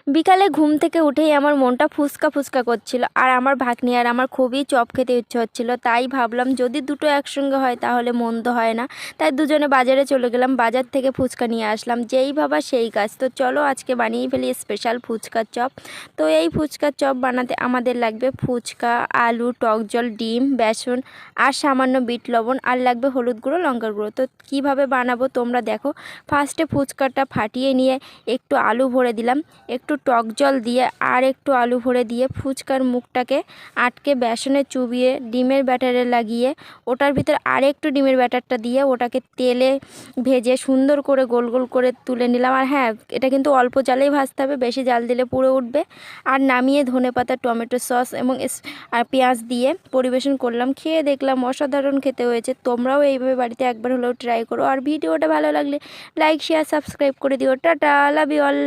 বিকালে ঘুম থেকে উঠেই আমার মনটা ফুচকা ফুচকা করছিল, আর আমার ভাগ্নি আর আমার খুবই চপ খেতে ইচ্ছে হচ্ছিল। তাই ভাবলাম যদি দুটো একসঙ্গে হয় তাহলে মন্দ হয় না। তাই দুজনে বাজারে চলে গেলাম, বাজার থেকে ফুচকা নিয়ে আসলাম। যেই ভাবা সেই কাজ, তো চলো আজকে বানিয়ে ফেলি স্পেশাল ফুচকার চপ। তো এই ফুচকার চপ বানাতে আমাদের লাগবে ফুচকা, আলু, টক জল, ডিম, বেসন আর সামান্য বিট লবণ, আর লাগবে হলুদ গুঁড়ো, লঙ্কার গুঁড়ো। তো কীভাবে বানাবো তোমরা দেখো। ফার্স্টে ফুচকাটা ফাটিয়ে নিয়ে একটু আলু ভরে দিলাম, একটু টক জল দিয়ে আর একটু আলু ভরে দিয়ে ফুচকার মুখটাকে আটকে বেসনে চুবিয়ে ডিমের ব্যাটারে লাগিয়ে ওটার ভিতর আর একটু ডিমের ব্যাটারটা দিয়ে ওটাকে তেলে ভেজে সুন্দর করে গোল গোল করে তুলে নিলাম। আর হ্যাঁ, এটা কিন্তু অল্প জালেই ভাজতে হবে, বেশি জাল দিলে পুড়ে উঠবে। আর নামিয়ে ধনেপাতা, টমেটো সস এবং আর পেঁয়াজ দিয়ে পরিবেশন করলাম। খেয়ে দেখলাম অসাধারণ খেতে হয়েছে। তোমরাও এইভাবে বাড়িতে একবার হলেও ট্রাই করো। আর ভিডিওটা ভালো লাগলে লাইক, শেয়ার, সাবস্ক্রাইব করে দিও। Tata, love you all.